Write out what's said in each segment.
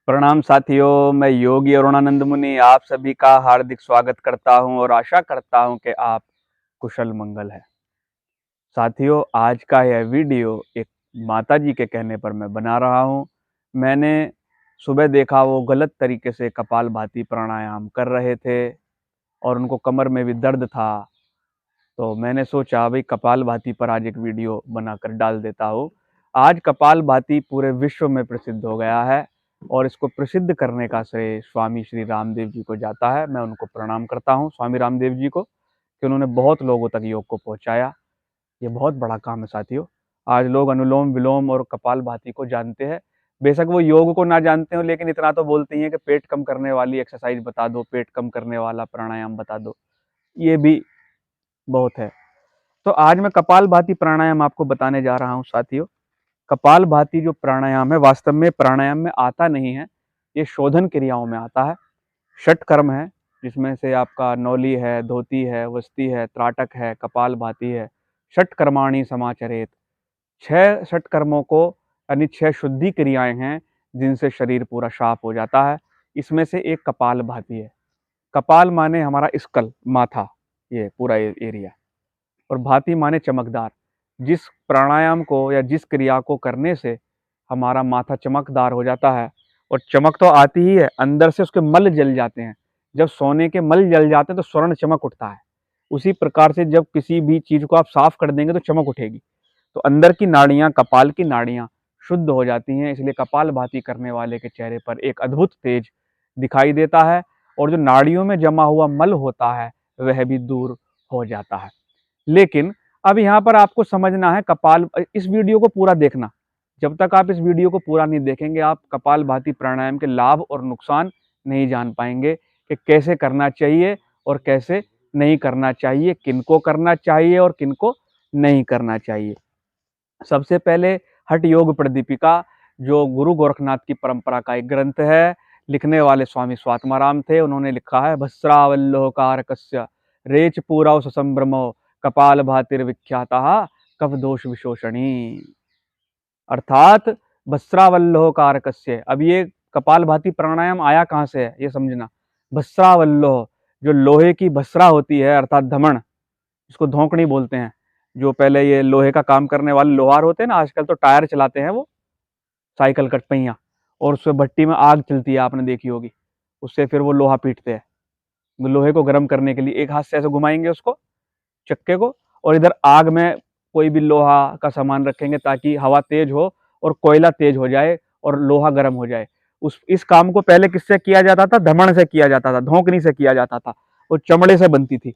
प्रणाम साथियों, मैं योगी अरुणानंद मुनि आप सभी का हार्दिक स्वागत करता हूं और आशा करता हूं कि आप कुशल मंगल है। साथियों, आज का यह वीडियो एक माताजी के कहने पर मैं बना रहा हूं। मैंने सुबह देखा वो गलत तरीके से कपालभाति प्राणायाम कर रहे थे और उनको कमर में भी दर्द था। तो मैंने सोचा भाई कपालभाति पर आज एक वीडियो बनाकर डाल देता हूँ। आज कपालभाति पूरे विश्व में प्रसिद्ध हो गया है और इसको प्रसिद्ध करने का श्रेय स्वामी श्री रामदेव जी को जाता है। मैं उनको प्रणाम करता हूँ, स्वामी रामदेव जी को, कि उन्होंने बहुत लोगों तक योग को पहुँचाया। ये बहुत बड़ा काम है साथियों। आज लोग अनुलोम विलोम और कपालभाति को जानते हैं। बेशक वो योग को ना जानते हो, लेकिन इतना तो बोलते ही हैं कि पेट कम करने वाली एक्सरसाइज बता दो, पेट कम करने वाला प्राणायाम बता दो। ये भी बहुत है। तो आज मैं कपालभाति प्राणायाम आपको बताने जा रहा हूँ साथियों। कपालभाति जो प्राणायाम है, वास्तव में प्राणायाम में आता नहीं है, ये शोधन क्रियाओं में आता है। षट कर्म है, जिसमें से आपका नौली है, धोती है, वस्ती है, त्राटक है, कपालभाति है। षट कर्माणि समाचरेत। 6 षट कर्मों को यानी 6 शुद्धि क्रियाएं हैं जिनसे शरीर पूरा साफ हो जाता है। इसमें से एक कपालभाति है। कपाल माने हमारा स्कल, माथा, ये पूरा एरिया, और भांति माने चमकदार। जिस प्राणायाम को या जिस क्रिया को करने से हमारा माथा चमकदार हो जाता है, और चमक तो आती ही है, अंदर से उसके मल जल जाते हैं। जब सोने के मल जल जाते हैं तो स्वर्ण चमक उठता है। उसी प्रकार से जब किसी भी चीज को आप साफ कर देंगे तो चमक उठेगी। तो अंदर की नाड़ियां, कपाल की नाड़ियां शुद्ध हो जाती हैं। इसलिए कपालभाति करने वाले के चेहरे पर एक अद्भुत तेज दिखाई देता है और जो नाड़ियों में जमा हुआ मल होता है वह भी दूर हो जाता है। लेकिन अब यहाँ पर आपको समझना है, इस वीडियो को पूरा देखना। जब तक आप इस वीडियो को पूरा नहीं देखेंगे, आप कपालभाति प्राणायाम के लाभ और नुकसान नहीं जान पाएंगे कि कैसे करना चाहिए और कैसे नहीं करना चाहिए, किनको करना चाहिए और किनको नहीं करना चाहिए। सबसे पहले हठ योग प्रदीपिका, जो गुरु गोरखनाथ की परंपरा का एक ग्रंथ है, लिखने वाले स्वामी स्वात्माराम थे। उन्होंने लिखा है, भस्रावल्लोकारकस्य रेच पूरा संभ्रमो कपाल भातिर विख्याता कफ दोष विशोषणी। अर्थात भस्रावल्लोह कारकस्य। अब ये कपालभाति प्राणायाम आया कहाँ से है ये समझना। भस्रावल्लोह, जो लोहे की भस्रा होती है अर्थात धमन, इसको धोंकनी बोलते हैं। जो पहले ये लोहे का काम करने वाले लोहार होते हैं ना, आजकल तो टायर चलाते हैं वो, साइकिल कट पहिया, और उसमें भट्टी में आग चलती है, आपने देखी होगी। उससे फिर वो लोहा पीटते हैं। लोहे को गर्म करने के लिए एक हाथ से ऐसे घुमाएंगे उसको, चक्के को, और इधर आग में कोई भी लोहा का सामान रखेंगे ताकि हवा तेज हो और कोयला तेज हो जाए और लोहा गर्म हो जाए। इस काम को पहले किससे किया जाता था? धमण से किया जाता था, धोंकनी से किया जाता था। वो चमड़े से बनती थी,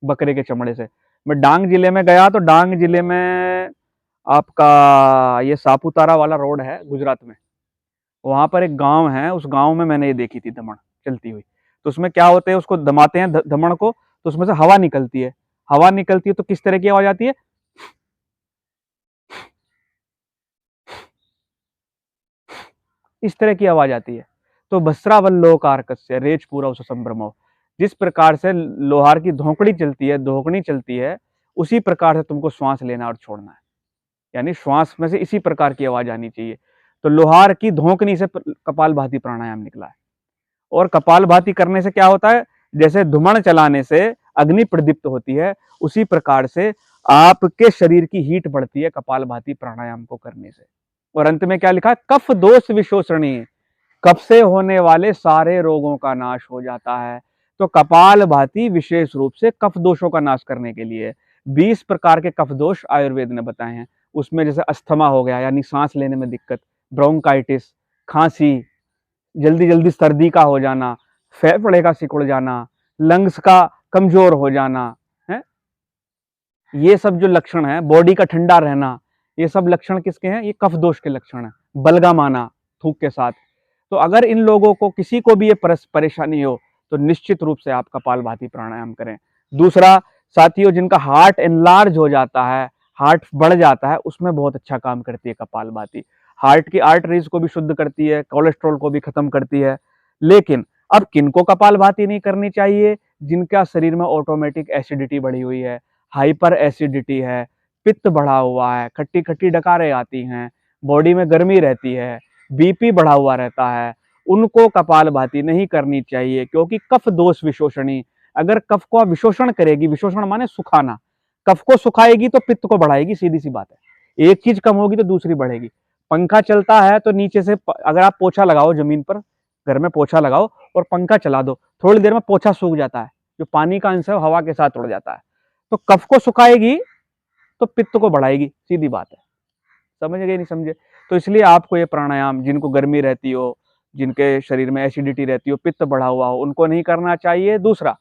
बकरे के चमड़े से। मैं डांग जिले में गया तो डांग जिले में आपका ये सापुतारा वाला रोड है गुजरात में, वहां पर एक गांव है, उस गांव में मैंने ये देखी थी धमण चलती हुई। तो उसमें क्या होते हैं, उसको दमाते हैं धमण को, तो उसमें से हवा निकलती है। हवा निकलती है तो किस तरह की आवाज आती है? इस तरह की आवाज आती है। तो भस्रावल्लोकारकस्य रेच पूरा संभ्रमो। जिस प्रकार से लोहार की धोकड़ी चलती है, धोकनी चलती है, उसी प्रकार से तुमको श्वास लेना और छोड़ना है। यानी श्वास में से इसी प्रकार की आवाज आनी चाहिए। तो लोहार की धोकनी से कपालभाति प्राणायाम निकला है। और कपालभाति करने से क्या होता है? जैसे धुमण चलाने से अग्नि प्रदीप्त होती है, उसी प्रकार से आपके शरीर की हीट बढ़ती है कपालभाति प्राणायाम को करने से। और अंत में क्या लिखा है? कफ दोष विशोषणी। कफ से होने वाले सारे रोगों का नाश हो जाता है। तो कपालभाति विशेष रूप से कफ दोषों का नाश करने के लिए 20 प्रकार के कफ दोष आयुर्वेद ने बताए हैं। उसमें जैसे अस्थमा हो गया, यानी सांस लेने में दिक्कत, ब्रोंकाइटिस, खांसी, जल्दी जल्दी सर्दी का हो जाना, फेफड़े का सिकुड़ जाना, लंग्स का कमजोर हो जाना है, ये सब जो लक्षण है, बॉडी का ठंडा रहना, ये सब लक्षण किसके हैं? ये कफ दोष के लक्षण है। बलगम आना थूक के साथ। तो अगर इन लोगों को, किसी को भी ये परेशानी हो, तो निश्चित रूप से आप कपालभाति प्राणायाम करें। दूसरा, साथियों, जिनका हार्ट एनलार्ज हो जाता है, हार्ट बढ़ जाता है, उसमें बहुत अच्छा काम करती है कपालभाति। हार्ट की आर्टरीज को भी शुद्ध करती है, कोलेस्ट्रॉल को भी खत्म करती है। लेकिन अब किनको कपालभाति नहीं करनी चाहिए? जिनका शरीर में ऑटोमेटिक एसिडिटी बढ़ी हुई है, हाइपर एसिडिटी है, पित्त बढ़ा हुआ है, खट्टी खट्टी डकारें आती हैं, बॉडी में गर्मी रहती है, बीपी बढ़ा हुआ रहता है, उनको कपालभाति नहीं करनी चाहिए, क्योंकि कफ दोष विशोषणी, अगर कफ को विशोषण करेगी, विशोषण माने सुखाना, कफ को सुखाएगी तो पित्त को बढ़ाएगी, सीधी सी बात है। एक चीज कम होगी तो दूसरी बढ़ेगी। पंखा चलता है तो नीचे से अगर आप पोछा लगाओ, जमीन पर घर में पोछा लगाओ और पंखा चला दो, थोड़ी देर में पोछा सूख जाता है, जो पानी का अंश है हवा के साथ उड़ जाता है। तो कफ को सुखाएगी तो पित्त को बढ़ाएगी, सीधी बात है। समझ गए नहीं समझे? तो इसलिए आपको ये प्राणायाम, जिनको गर्मी रहती हो, जिनके शरीर में एसिडिटी रहती हो, पित्त बढ़ा हुआ हो, उनको नहीं करना चाहिए। दूसरा,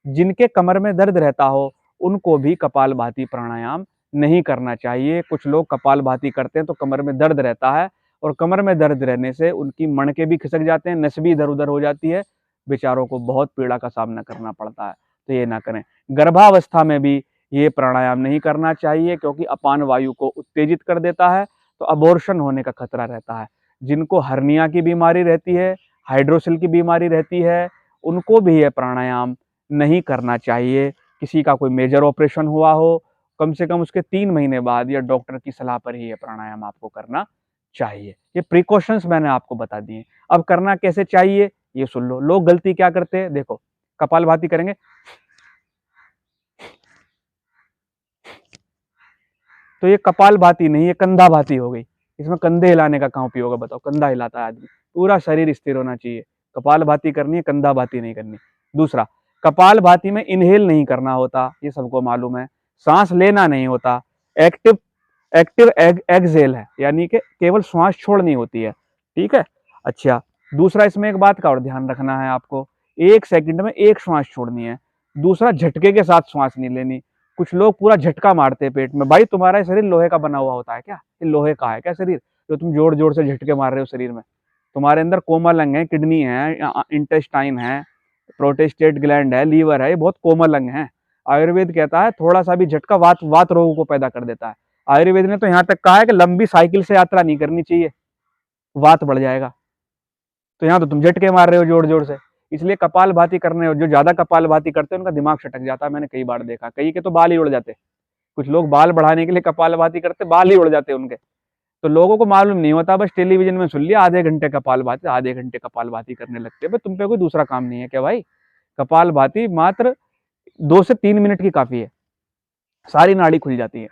जिनके कमर में दर्द रहता हो, उनको भी कपालभाति प्राणायाम नहीं करना चाहिए। कुछ लोग कपालभाति करते हैं तो कमर में दर्द रहता है, और कमर में दर्द रहने से उनकी मणके भी खिसक जाते हैं, नस भी इधर उधर हो जाती है, बेचारों को बहुत पीड़ा का सामना करना पड़ता है। तो ये ना करें। गर्भावस्था में भी ये प्राणायाम नहीं करना चाहिए, क्योंकि अपान वायु को उत्तेजित कर देता है, तो अबॉर्शन होने का खतरा रहता है। जिनको हर्निया की बीमारी रहती है, हाइड्रोसिल की बीमारी रहती है, उनको भी ये प्राणायाम नहीं करना चाहिए। किसी का कोई मेजर ऑपरेशन हुआ हो, कम से कम उसके 3 महीने बाद या डॉक्टर की सलाह पर ही ये प्राणायाम आपको करना चाहिए। ये प्रिकॉशंस मैंने आपको बता दिए। अब करना कैसे चाहिए ये सुन लो। लोग गलती क्या करते हैं, देखो कपालभाति करेंगे, तो ये कपालभाति नहीं, ये कंधाभाति हो गई। इसमें कंधे हिलाने का कहाँ उपयोग है बताओ? कंधा हिलाता है आदमी, पूरा शरीर स्थिर होना चाहिए। कपालभाति करनी है, कंधाभाति नहीं करनी। दूसरा, कपालभाति में इनहेल नहीं करना होता, ये सबको मालूम है। सांस लेना नहीं होता, एक्टिव एक्टिव एक्सहेल है, यानी कि केवल श्वास छोड़नी होती है। ठीक है। अच्छा, दूसरा इसमें एक बात का और ध्यान रखना है आपको, 1 सेकंड में 1 श्वास छोड़नी है। दूसरा, झटके के साथ श्वास नहीं लेनी। कुछ लोग पूरा झटका मारते हैं पेट में। भाई तुम्हारा शरीर लोहे का बना हुआ होता है क्या? ये लोहे का है क्या शरीर, जो तुम जोर जोर से झटके मार रहे हो शरीर में? तुम्हारे अंदर कोमल अंग है, किडनी है, इंटेस्टाइन है, प्रोटेस्टेट ग्लैंड है, लीवर है, ये बहुत कोमल अंग है। आयुर्वेद कहता है थोड़ा सा भी झटका वात वात रोगों को पैदा कर देता है। आयुर्वेद ने तो यहाँ तक कहा है कि लंबी साइकिल से यात्रा नहीं करनी चाहिए, वात बढ़ जाएगा। तो यहाँ तो तुम झटके मार रहे हो जोर जोर से। इसलिए कपालभाति करने, जो ज्यादा कपालभाति करते हैं उनका दिमाग सटक जाता है, मैंने कई बार देखा। कई के तो बाल ही उड़ जाते। कुछ लोग बाल बढ़ाने के लिए कपालभाति करते, बाल ही उड़ जाते उनके। तो लोगों को मालूम नहीं होता, बस टेलीविजन में सुन लिया आधे घंटे कपालभाति, आधे घंटे कपालभाति करने लगते हैं। तुम पे कोई दूसरा काम नहीं है क्या भाई? कपालभाति मात्र 2 से 3 मिनट की काफी है, सारी नाड़ी खुल जाती है।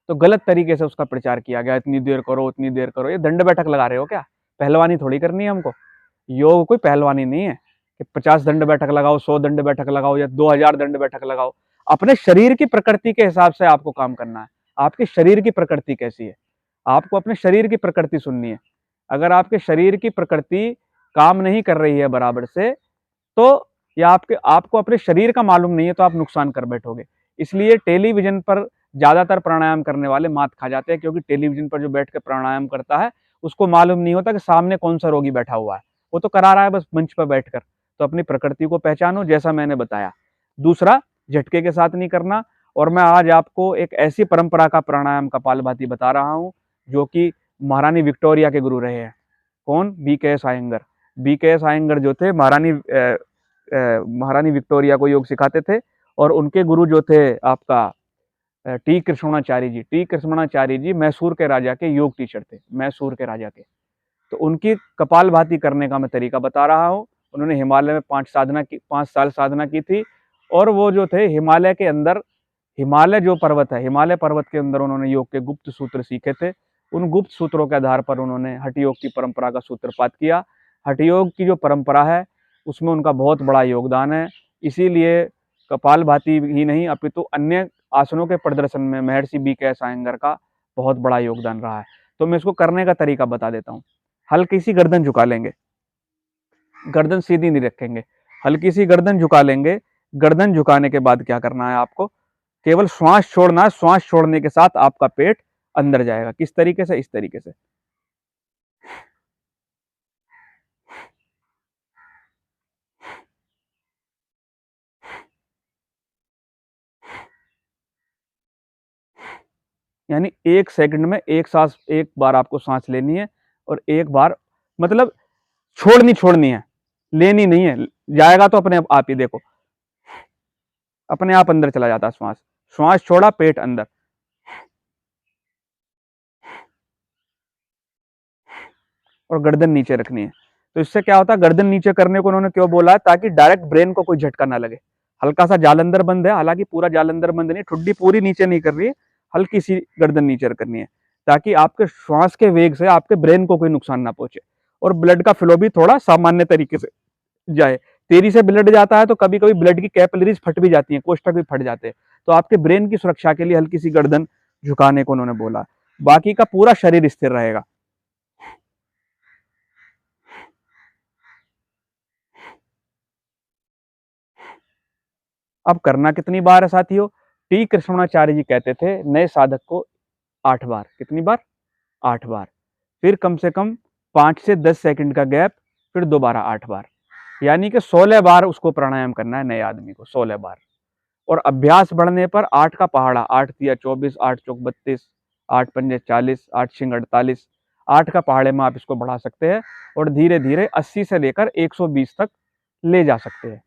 तो गलत तरीके से उसका प्रचार किया गया, इतनी देर करो उतनी देर करो। ये दंड बैठक लगा रहे हो क्या? पहलवानी थोड़ी करनी है हमको। योग कोई पहलवानी नहीं है कि 50 दंड बैठक लगाओ, 100 दंड बैठक लगाओ या 2000 दंड बैठक लगाओ। अपने शरीर की प्रकृति के हिसाब से आपको काम करना है। आपके शरीर की प्रकृति कैसी है, आपको अपने शरीर की प्रकृति सुननी है। अगर आपके शरीर की प्रकृति काम नहीं कर रही है बराबर से, तो या आपको अपने शरीर का मालूम नहीं है, तो आप नुकसान कर बैठोगे। इसलिए टेलीविजन पर ज्यादातर प्राणायाम करने वाले मात खा जाते हैं, क्योंकि टेलीविजन पर जो बैठ के प्राणायाम करता है उसको मालूम नहीं होता कि सामने कौन सा रोगी बैठा हुआ है। वो तो करा रहा है बस मंच पर बैठकर। तो अपनी प्रकृति को पहचानो, जैसा मैंने बताया। दूसरा, झटके के साथ नहीं करना। और मैं आज आपको एक ऐसी परंपरा का प्राणायाम कपालभाति बता रहा हूं जो कि महारानी विक्टोरिया के गुरु रहे हैं। कौन? BKS आयंगर। BKS आयंगर जो थे महारानी विक्टोरिया को योग सिखाते थे, और उनके गुरु जो थे आपका टी कृष्णाचार्य जी। टी कृष्णाचार्य जी मैसूर के राजा के योग टीचर थे, मैसूर के राजा के। तो उनकी कपालभाति करने का मैं तरीका बता रहा हूँ। उन्होंने हिमालय में 5 साल साधना की थी, और वो जो थे हिमालय के अंदर, हिमालय जो पर्वत है, हिमालय पर्वत के अंदर उन्होंने योग के गुप्त सूत्र सीखे थे। उन गुप्त सूत्रों के आधार पर उन्होंने हठ योग की परंपरा का सूत्रपात किया। हठ योग की जो परंपरा है उसमें उनका बहुत बड़ा योगदान है। इसीलिए कपालभाति ही नहीं अपितु अन्य आसनों के प्रदर्शन में महर्षि BKS आयंगर का बहुत बड़ा योगदान रहा है। तो मैं इसको करने का तरीका बता देता हूँ। हल्की सी गर्दन झुका लेंगे, गर्दन सीधी नहीं रखेंगे, हल्की सी गर्दन झुका लेंगे। गर्दन झुकाने के बाद क्या करना है आपको? केवल श्वास छोड़ना है। श्वास छोड़ने के साथ आपका पेट अंदर जाएगा। किस तरीके से? इस तरीके से। यानी 1 सेकंड में एक बार आपको सांस लेनी है, और एक बार मतलब छोड़नी है, लेनी नहीं है। जाएगा तो अपने आप ही देखो, अपने आप अंदर चला जाता है श्वास। श्वास छोड़ा, पेट अंदर, और गर्दन नीचे रखनी है। तो इससे क्या होता है, गर्दन नीचे करने को उन्होंने क्यों बोला है, ताकि डायरेक्ट ब्रेन को कोई झटका ना लगे। हल्का सा जाल अंदर बंद है, हालांकि पूरा जाल अंदर बंद नहीं, ठुड्डी पूरी नीचे नहीं कर रही है, हल्की सी गर्दन नीचे करनी है, ताकि आपके श्वास के वेग से आपके ब्रेन को कोई नुकसान ना पहुंचे और ब्लड का फ्लो भी थोड़ा सामान्य तरीके से जाए। तेजी से ब्लड जाता है तो कभी कभी ब्लड की कैपिलरीज फट भी जाती हैं, कोष्ठक भी फट जाते हैं। तो आपके ब्रेन की सुरक्षा के लिए हल्की सी गर्दन झुकाने को उन्होंने बोला, बाकी का पूरा शरीर स्थिर रहेगा। अब करना कितनी बार है साथियों, टी कृष्णाचार्य जी कहते थे नए साधक को 8 बार। कितनी बार? 8 बार। फिर कम से कम 5 से 10 सेकंड का गैप, फिर दोबारा 8 बार, यानी कि 16 बार उसको प्राणायाम करना है नए आदमी को, 16 बार। और अभ्यास बढ़ने पर 8 का पहाड़ा, 8 तिया 24, 8 चौक 32, 8 पंजे 40, 8 छिंग 48, 8 का पहाड़े में आप इसको बढ़ा सकते हैं और धीरे धीरे 80 से लेकर 120 तक ले जा सकते हैं,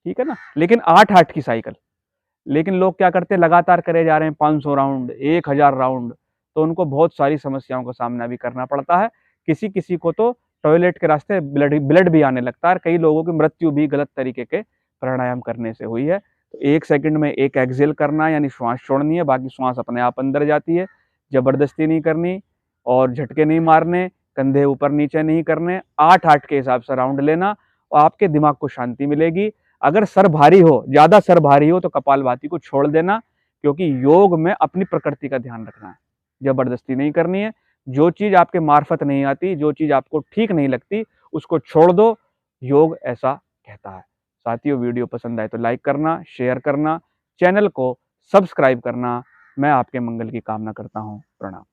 ठीक है ना। लेकिन 8-8 की साइकिल। लेकिन लोग क्या करते हैं, लगातार करे जा रहे हैं 500 राउंड, 1000 राउंड, तो उनको बहुत सारी समस्याओं का सामना भी करना पड़ता है। किसी किसी को तो टॉयलेट के रास्ते ब्लड ब्लड भी आने लगता है। कई लोगों की मृत्यु भी गलत तरीके के प्राणायाम करने से हुई है। तो 1 सेकंड में एक एक्सेल करना, यानी श्वास छोड़नी है, बाकी श्वास अपने आप अंदर जाती है। जबरदस्ती नहीं करनी और झटके नहीं मारने, कंधे ऊपर नीचे नहीं करने, 8-8 के हिसाब से राउंड लेना और आपके दिमाग को शांति मिलेगी। अगर सर भारी हो, ज्यादा सर भारी हो, तो कपालभाति को छोड़ देना, क्योंकि योग में अपनी प्रकृति का ध्यान रखना है, जबरदस्ती नहीं करनी है। जो चीज आपके मार्फत नहीं आती, जो चीज आपको ठीक नहीं लगती, उसको छोड़ दो, योग ऐसा कहता है। साथियों, वीडियो पसंद आए तो लाइक करना, शेयर करना, चैनल को सब्सक्राइब करना। मैं आपके मंगल की कामना करता हूँ। प्रणाम।